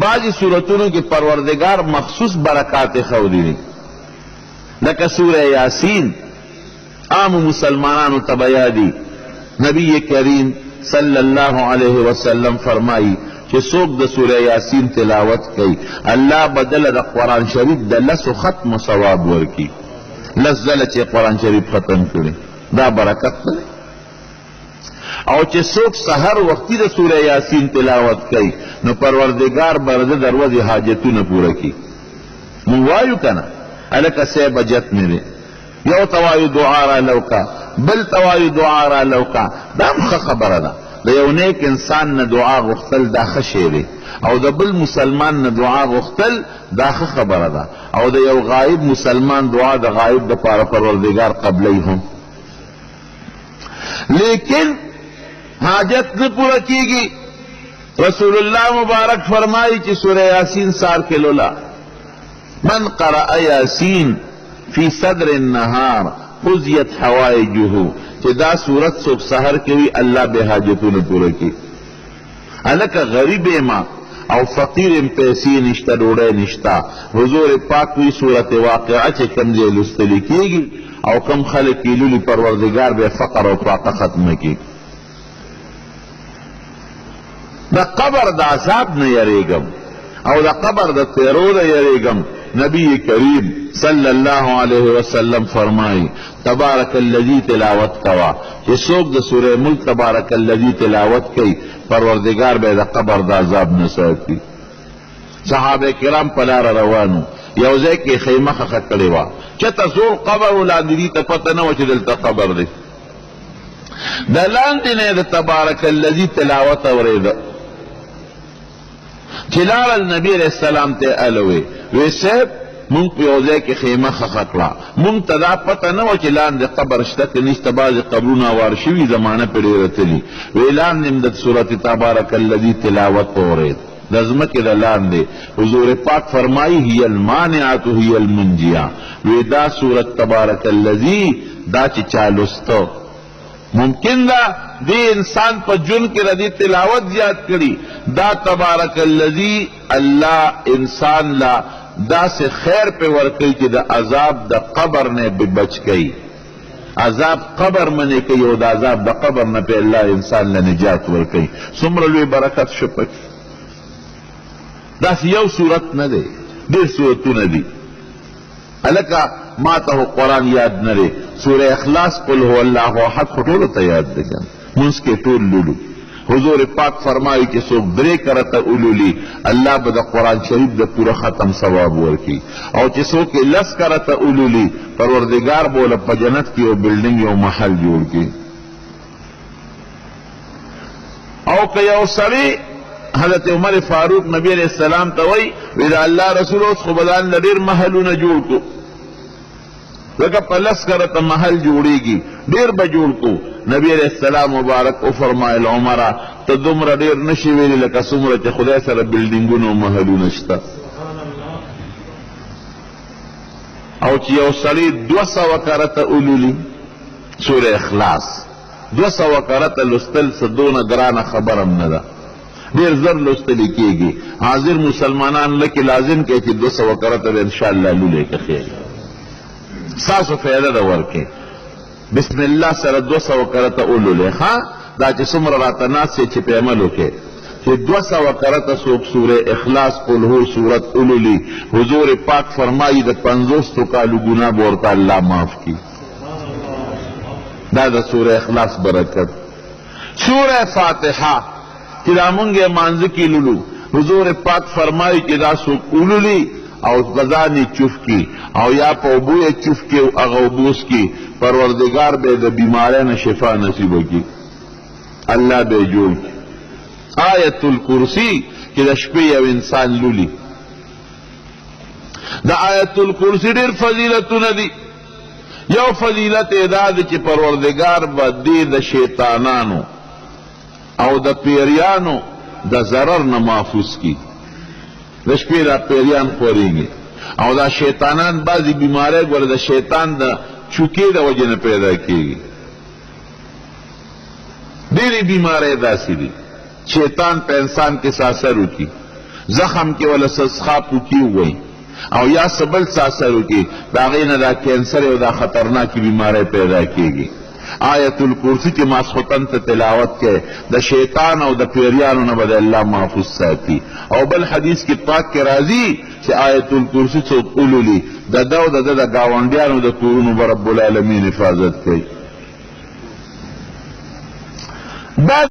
بعضی صورتونو کې پروردگار مخصوص برکات خودی دی، لکه سورہ یاسین عام مسلمانانو تبیا دی. نبی کریم صلی اللہ علیہ وسلم فرمائی کہ څوک د سورہ یاسین تلاوت کوي الله بدل د قرآن شریف د لسو ختم ثواب ورکی. لس ځله چې قرآن شریف ختم کړي دا برکت دی. او چې څوک سحر وختي د سورہ یاسین تلاوت کوي نو پروردگار برده دروازې حاجتونه پوره کی. مونږ وایو کنه الکه سی بجت مې دی، یو توایو دعا را لوکا، بل توایو دعا را لوکا، دا هم ښه خبره ده. د یو نیک انسان نه دعا غوښتل دا ښه شی دی، او د بل مسلمان نه دعا غوښتل دا ښه خبره ده. او د یو غایب مسلمان دعا د غایب دپاره پروردگار قبلی هم. لیکن حاجت نه پوره کیږي. رسول اللہ مبارک فرمائی چې سورہ یاسین سار کے لولا من قرأ یاسین فی صدر النهار قضیت حوائجه، چې دا صورت څوک سحر کوي الله به حاجتونه پوره کی. الکه غریب ما او فقیر پیسې نشته، ډوډۍ نشته. حضور پاک وی صورت واقعه چې کوم ځای لوستل کیږي او کم خلک یې لولي پروردگار به فقر او فاقه ختمه کی. دا قبر دا عذاب نه یریږم او دا قبر دا تیرو نه یریږم. نبی کریم صلی اللہ علیہ وسلم فرمائی تبارک الذی تلاوت کوا کہ څوک د سورہ ملک تبارک الذی تلاوت کئی پروردگار به دا قبر دا عذاب نه ساتي. صحابه کرام په لار روانو، یو ځای کې خیمه خښه کړې وه، چته زور قبر ولاندې دي ته پته نه وه چې دلته قبر دی. د لاندې نه د تبارک الذی تلاوت اورېده چې لاړل نبی علیہ السلام ته الوی وی صاحب مونږ په یو ځای کې خیمه خښه کړه، مونږ ته دا پته نه وه چې لاندې قبر شته که نشته. بعضې قبرونه وار شوي زمانه پرې ډېره تلي. وی لاندې م د صورت تبارک الذي تلاوت اورېد د ځمکې د لاندې. حضور پاک فرمایي هي المانعة هي المنجیه، وی دا صورت تبارک الذي دا چې چا لسته ممکن دا دی انسان پا جن کی ردی تلاوت زیاد کری. دا تبارک الذی اللہ انسان لا دا سے خیر پہ ورکی کہ دا عذاب دا قبر نے بھی بچ گئی. عذاب قبر منے کئی او دا عذاب دا قبر نے پہ اللہ انسان لا نجات ورکی. سمرلوی برکت شپک دا سی یو صورت نہ دے، دیر صورتو نہ دی. الکا ما ته قرآن یاد نرے. سورہ اخلاص قل هو اللہ احد خطولو تا یاد دکن منس کے طول لولو. حضور پاک فرمائی کہ سوک درے کرتا اولولی اللہ با دا قرآن شریف دا پورا ختم ثواب ورکی، او چې سوک لس کرتا اولولی پروردگار بولا پا جنت کی او بلڈنگ او محل جوڑ کی. او کہ یو سری حضرت عمر فاروق نبی علیہ السلام تاوئی ویدہ اللہ رسول اس خبدان لدیر محلو نجوڑ کو لکه پلس کرتا محل جوڑی گی دیر بجوڑ کو. نبی علیہ السلام مبارک او فرمائل عمرہ تا دمرا دیر نشی ویلی لکه سمرا چه خدای سر بلڈنگون و محلو نشتا. او چی یو سلی 200 کرتا اولولی سورہ اخلاص 200 کرتا لستل صدون گران خبرم ندا دیر زر لستلی کیگی. حاضر مسلمانان لکی لازم که چی 200 کرتا انشاءاللہ لولے که خیر ساسو فیده دا ورکے. بسم اللہ سر 200 کرتا اولو لے خواہ دا چی سمر راتا ناس سے چی پہ عملو کے چی 200 کرتا سوک سور اخلاص قل ہو سورت اولو لی. حضور پاک فرمائی دا 50 کالو گناہ بورتا اللہ معاف کی. دا سور اخلاص برکت. سور فاتحہ چی دا منگے مانزکی لولو حضور پاک فرمائی چی دا سوک اولو لی او غزانی چف کی او یا پا ابوی چف کی او اغوبوس کی پروردگار بے دا بیمارین شفا نصیب کی اللہ بے جوڑ کی. آیت الکرسی کہ دا شپی او انسان لولی دا آیت الکرسی دیر فضیلتو ندی. یو فضیلت اداد چی پروردگار با دی دا شیطانانو او دا پیریانو دا ضرر نمافوس کی. د شپې دا پیریان خورېږي او دا شیطانان بعضې بیماری ګوره د شیطان د چوکې د وجې نه پیدا کېږي. ډېرې بیماری داسې دي شیطان په انسان کې اثر وکړي. زخم کې ولا سسخا پوکی وای او یا سبل ساسرو کې دا غینه دا کینسر او دا خطرناک بیماری پیدا کیږي آیت الکرسی کې ماسختن ته تلاوت کې د شیطان او د پیریانو نه بد الله محفوظ ساتي او بل حدیث کې پاک کې راځي چې آیت الکرسی څوک اولولي د دو د گاونډیانو د کورونو رب العالمین حفاظت کوي.